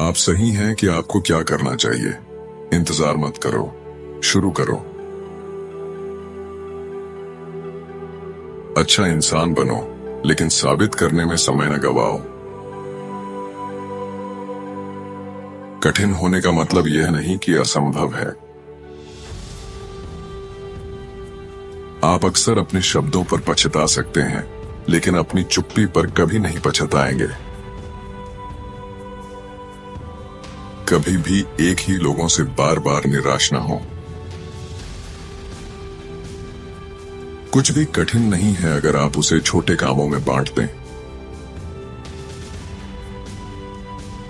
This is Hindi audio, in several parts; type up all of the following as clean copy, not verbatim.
आप सही हैं कि आपको क्या करना चाहिए। इंतजार मत करो, शुरू करो। अच्छा इंसान बनो, लेकिन साबित करने में समय न गवाओ। कठिन होने का मतलब यह नहीं कि असंभव है। आप अक्सर अपने शब्दों पर पछता सकते हैं, लेकिन अपनी चुप्पी पर कभी नहीं पछताएंगे। कभी भी एक ही लोगों से बार बार निराश न हो। कुछ भी कठिन नहीं है अगर आप उसे छोटे कामों में बांट दें।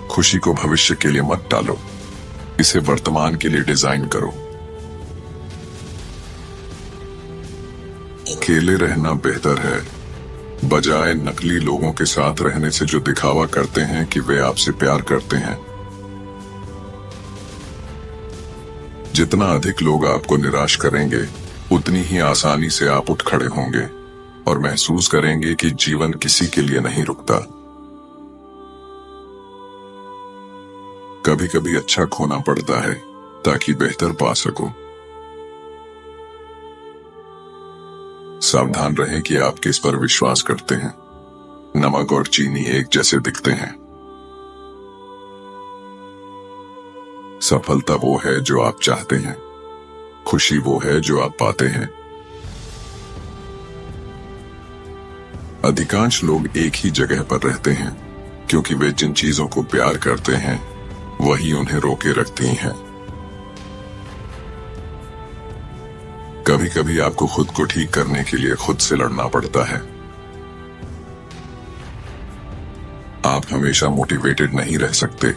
खुशी को भविष्य के लिए मत टालो, इसे वर्तमान के लिए डिजाइन करो। अकेले रहना बेहतर है, बजाय नकली लोगों के साथ रहने से जो दिखावा करते हैं कि वे आपसे प्यार करते हैं। जितना अधिक लोग आपको निराश करेंगे, उतनी ही आसानी से आप उठ खड़े होंगे और महसूस करेंगे कि जीवन किसी के लिए नहीं रुकता। कभी कभी अच्छा खोना पड़ता है ताकि बेहतर पा सको। सावधान रहें कि आप किस पर विश्वास करते हैं। नमक और चीनी एक जैसे दिखते हैं। सफलता वो है जो आप चाहते हैं, खुशी वो है जो आप पाते हैं। अधिकांश लोग एक ही जगह पर रहते हैं क्योंकि वे जिन चीजों को प्यार करते हैं वही उन्हें रोके रखती हैं। कभी कभी आपको खुद को ठीक करने के लिए खुद से लड़ना पड़ता है। आप हमेशा मोटिवेटेड नहीं रह सकते,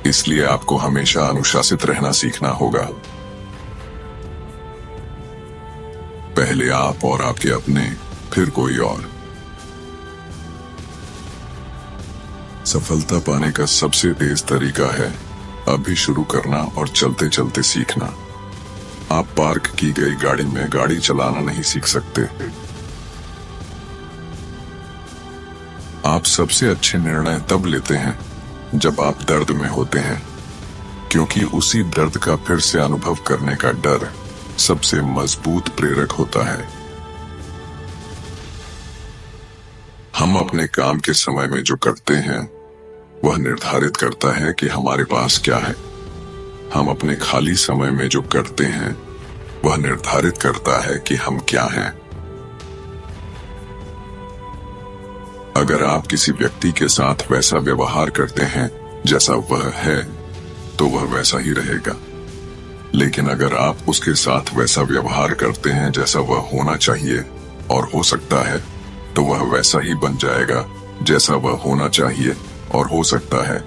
इसलिए आपको हमेशा अनुशासित रहना सीखना होगा। पहले आप और आपके अपने, फिर कोई और। सफलता पाने का सबसे तेज तरीका है अभी शुरू करना और चलते चलते सीखना। आप पार्क की गई गाड़ी में गाड़ी चलाना नहीं सीख सकते। आप सबसे अच्छे निर्णय तब लेते हैं जब आप दर्द में होते हैं, क्योंकि उसी दर्द का फिर से अनुभव करने का डर सबसे मजबूत प्रेरक होता है। हम अपने काम के समय में जो करते हैं वह निर्धारित करता है कि हमारे पास क्या है। हम अपने खाली समय में जो करते हैं वह निर्धारित करता है कि हम क्या हैं। अगर आप किसी व्यक्ति के साथ वैसा व्यवहार करते हैं जैसा वह है, तो वह वैसा ही रहेगा। लेकिन अगर आप उसके साथ वैसा व्यवहार करते हैं जैसा वह होना चाहिए और हो सकता है, तो वह वैसा ही बन जाएगा जैसा वह होना चाहिए और हो सकता है।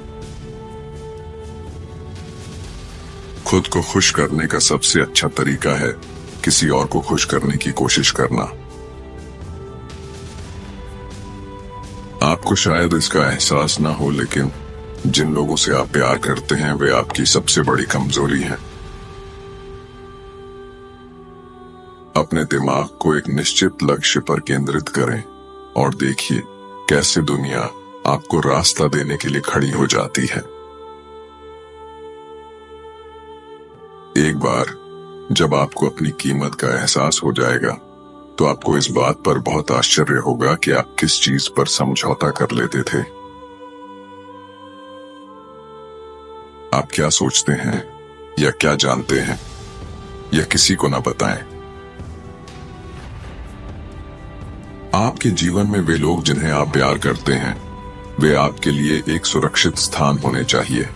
खुद को खुश करने का सबसे अच्छा तरीका है किसी और को खुश करने की कोशिश करना। आपको शायद इसका एहसास ना हो, लेकिन जिन लोगों से आप प्यार करते हैं वे आपकी सबसे बड़ी कमजोरी है। अपने दिमाग को एक निश्चित लक्ष्य पर केंद्रित करें और देखिए कैसे दुनिया आपको रास्ता देने के लिए खड़ी हो जाती है। एक बार जब आपको अपनी कीमत का एहसास हो जाएगा, तो आपको इस बात पर बहुत आश्चर्य होगा कि आप किस चीज पर समझौता कर लेते थे। आप क्या सोचते हैं या क्या जानते हैं, यह किसी को ना बताएं। आपके जीवन में वे लोग जिन्हें आप प्यार करते हैं, वे आपके लिए एक सुरक्षित स्थान होने चाहिए,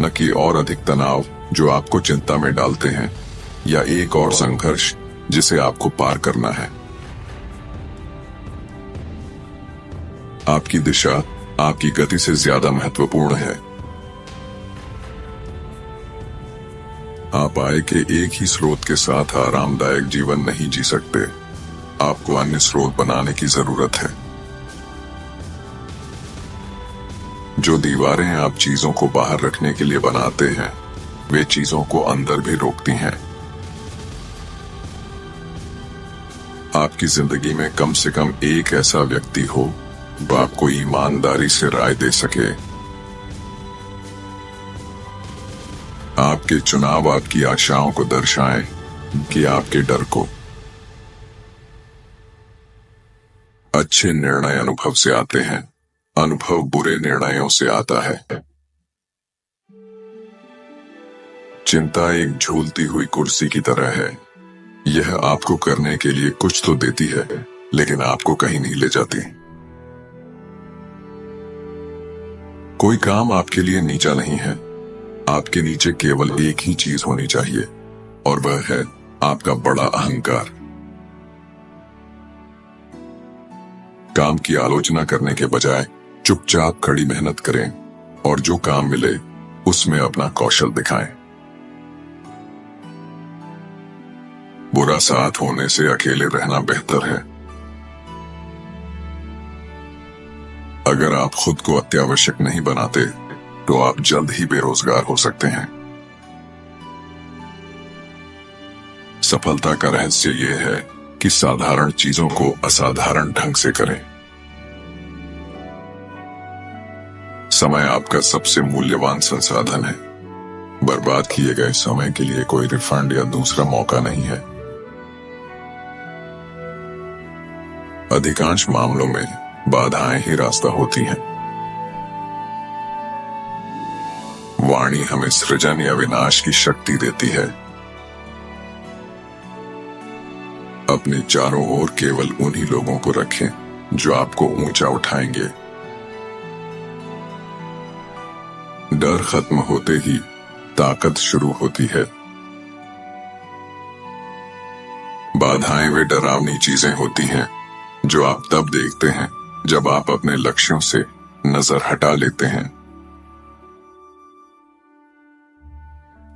न कि और अधिक तनाव जो आपको चिंता में डालते हैं, या एक और संघर्ष जिसे आपको पार करना है। आपकी दिशा आपकी गति से ज्यादा महत्वपूर्ण है। आप आय के एक ही स्रोत के साथ आरामदायक जीवन नहीं जी सकते। आपको अन्य स्रोत बनाने की जरूरत है। जो दीवारें आप चीजों को बाहर रखने के लिए बनाते हैं, वे चीजों को अंदर भी रोकती हैं। आपकी जिंदगी में कम से कम एक ऐसा व्यक्ति हो जो आपको ईमानदारी से राय दे सके। आपके चुनाव आपकी आशाओं को दर्शाएं कि आपके डर को। अच्छे निर्णय अनुभव से आते हैं, अनुभव बुरे निर्णयों से आता है। चिंता एक झूलती हुई कुर्सी की तरह है। यह आपको करने के लिए कुछ तो देती है, लेकिन आपको कहीं नहीं ले जाती। कोई काम आपके लिए नीचा नहीं है। आपके नीचे केवल एक ही चीज होनी चाहिए, और वह है आपका बड़ा अहंकार। काम की आलोचना करने के बजाय चुपचाप कड़ी मेहनत करें और जो काम मिले उसमें अपना कौशल दिखाएं। बुरा साथ होने से अकेले रहना बेहतर है। अगर आप खुद को अत्यावश्यक नहीं बनाते तो आप जल्द ही बेरोजगार हो सकते हैं। सफलता का रहस्य यह है कि साधारण चीजों को असाधारण ढंग से करें। समय आपका सबसे मूल्यवान संसाधन है। बर्बाद किए गए समय के लिए कोई रिफंड या दूसरा मौका नहीं है। अधिकांश मामलों में बाधाएं ही रास्ता होती हैं। वाणी हमें सृजन या विनाश की शक्ति देती है। अपने चारों ओर केवल उन्हीं लोगों को रखें जो आपको ऊंचा उठाएंगे। डर खत्म होते ही ताकत शुरू होती है। बाधाएं वे डरावनी चीजें होती हैं जो आप तब देखते हैं जब आप अपने लक्ष्यों से नजर हटा लेते हैं।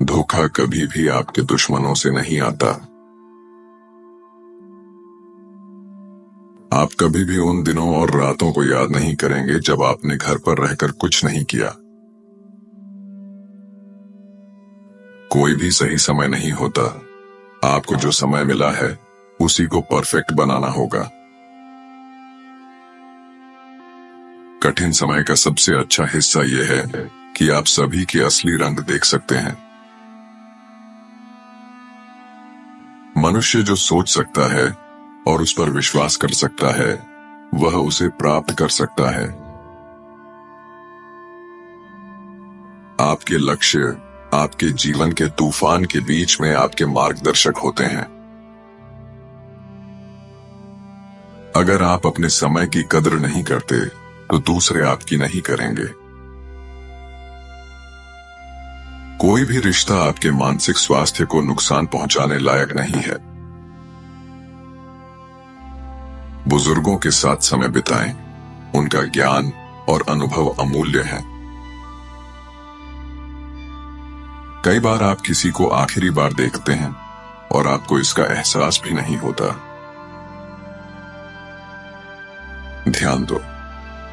धोखा कभी भी आपके दुश्मनों से नहीं आता। आप कभी भी उन दिनों और रातों को याद नहीं करेंगे जब आपने घर पर रहकर कुछ नहीं किया। कोई भी सही समय नहीं होता। आपको जो समय मिला है उसी को परफेक्ट बनाना होगा। कठिन समय का सबसे अच्छा हिस्सा यह है कि आप सभी के असली रंग देख सकते हैं। मनुष्य जो सोच सकता है और उस पर विश्वास कर सकता है, वह उसे प्राप्त कर सकता है। आपके लक्ष्य आपके जीवन के तूफान के बीच में आपके मार्गदर्शक होते हैं। अगर आप अपने समय की कद्र नहीं करते तो दूसरे आपकी नहीं करेंगे। कोई भी रिश्ता आपके मानसिक स्वास्थ्य को नुकसान पहुंचाने लायक नहीं है। बुजुर्गों के साथ समय बिताएं। उनका ज्ञान और अनुभव अमूल्य है। कई बार आप किसी को आखिरी बार देखते हैं और आपको इसका एहसास भी नहीं होता। ध्यान दो,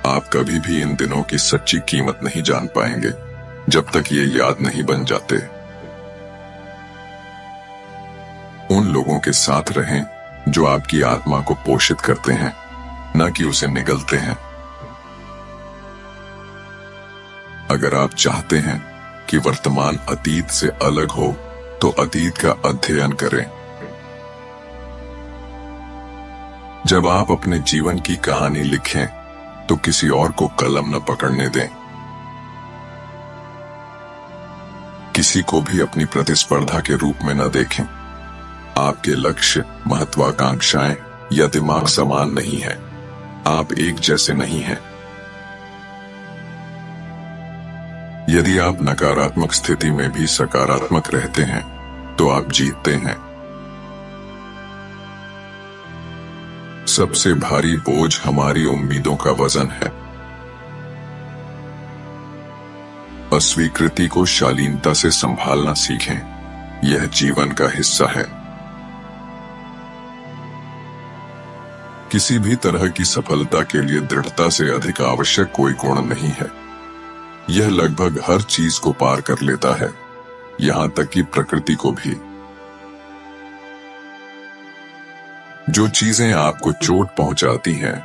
आप कभी भी इन दिनों की सच्ची कीमत नहीं जान पाएंगे जब तक ये याद नहीं बन जाते। उन लोगों के साथ रहें जो आपकी आत्मा को पोषित करते हैं, न कि उसे निगलते हैं। अगर आप चाहते हैं कि वर्तमान अतीत से अलग हो तो अतीत का अध्ययन करें। जब आप अपने जीवन की कहानी लिखें तो किसी और को कलम न पकड़ने दें। किसी को भी अपनी प्रतिस्पर्धा के रूप में न देखें। आपके लक्ष्य, महत्वाकांक्षाएं या दिमाग समान नहीं है। आप एक जैसे नहीं हैं। यदि आप नकारात्मक स्थिति में भी सकारात्मक रहते हैं तो आप जीतते हैं। सबसे भारी बोझ हमारी उम्मीदों का वजन है। अस्वीकृति को शालीनता से संभालना सीखें। यह जीवन का हिस्सा है। किसी भी तरह की सफलता के लिए दृढ़ता से अधिक आवश्यक कोई गुण नहीं है। यह लगभग हर चीज को पार कर लेता है, यहां तक कि प्रकृति को भी। जो चीजें आपको चोट पहुंचाती हैं,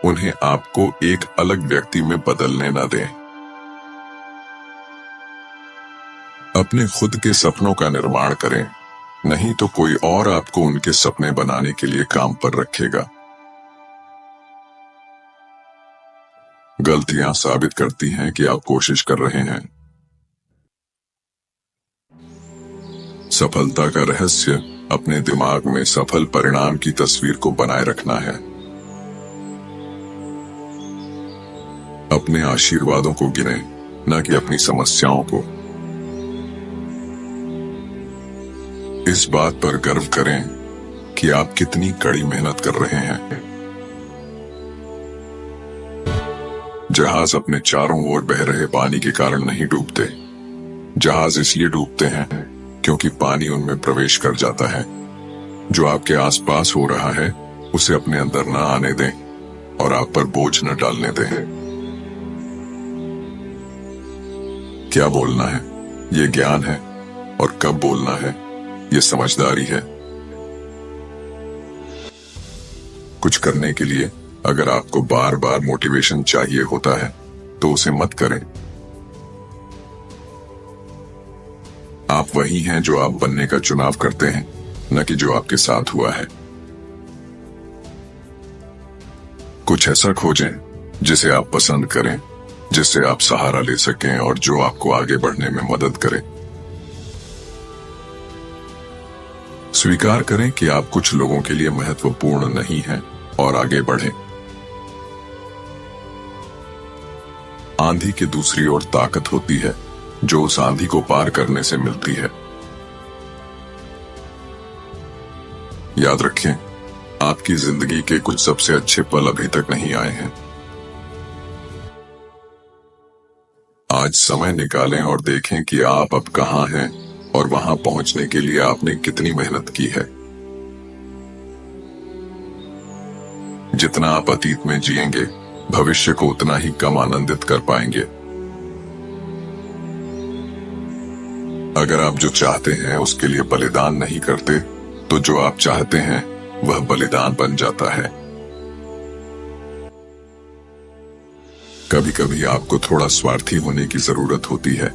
उन्हें आपको एक अलग व्यक्ति में बदलने न दें। अपने खुद के सपनों का निर्माण करें, नहीं तो कोई और आपको उनके सपने बनाने के लिए काम पर रखेगा। गलतियां साबित करती हैं कि आप कोशिश कर रहे हैं। सफलता का रहस्य अपने दिमाग में सफल परिणाम की तस्वीर को बनाए रखना है। अपने आशीर्वादों को गिनें, न कि अपनी समस्याओं को। इस बात पर गर्व करें कि आप कितनी कड़ी मेहनत कर रहे हैं। जहाज अपने चारों ओर बह रहे पानी के कारण नहीं डूबते। जहाज इसलिए डूबते हैं क्योंकि पानी उनमें प्रवेश कर जाता है। जो आपके आसपास हो रहा है उसे अपने अंदर न आने दें और आप पर बोझ न डालने दें। क्या बोलना है, ये ज्ञान है, और कब बोलना है, ये समझदारी है। कुछ करने के लिए अगर आपको बार बार मोटिवेशन चाहिए होता है तो उसे मत करें। आप वही हैं जो आप बनने का चुनाव करते हैं, न कि जो आपके साथ हुआ है। कुछ ऐसा खोजें जिसे आप पसंद करें, जिससे आप सहारा ले सकें और जो आपको आगे बढ़ने में मदद करे। स्वीकार करें कि आप कुछ लोगों के लिए महत्वपूर्ण नहीं हैं और आगे बढ़ें। आंधी की दूसरी ओर ताकत होती है जो उस आंधी को पार करने से मिलती है। याद रखें, आपकी जिंदगी के कुछ सबसे अच्छे पल अभी तक नहीं आए हैं। आज समय निकालें और देखें कि आप अब कहां हैं और वहां पहुंचने के लिए आपने कितनी मेहनत की है। जितना आप अतीत में जिएंगे, भविष्य को उतना ही कम आनंदित कर पाएंगे। अगर आप जो चाहते हैं उसके लिए बलिदान नहीं करते, तो जो आप चाहते हैं वह बलिदान बन जाता है। कभी कभी आपको थोड़ा स्वार्थी होने की जरूरत होती है।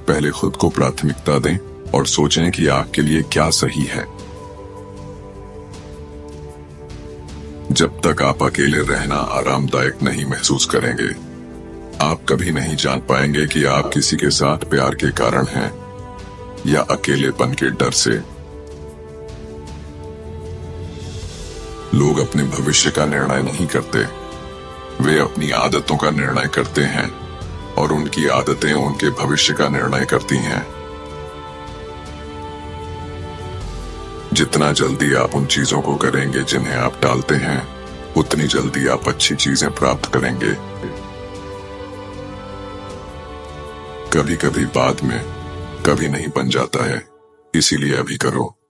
पहले खुद को प्राथमिकता दें और सोचें कि आपके लिए क्या सही है। जब तक आप अकेले रहना आरामदायक नहीं महसूस करेंगे, आप कभी नहीं जान पाएंगे कि आप किसी के साथ प्यार के कारण हैं या अकेलेपन के डर से। लोग अपने भविष्य का निर्णय नहीं करते, वे अपनी आदतों का निर्णय करते हैं और उनकी आदतें उनके भविष्य का निर्णय करती हैं। जितना जल्दी आप उन चीजों को करेंगे जिन्हें आप टालते हैं, उतनी जल्दी आप अच्छी चीजें प्राप्त करेंगे। कभी कभी बाद में कभी नहीं बन जाता है, इसीलिए अभी करो।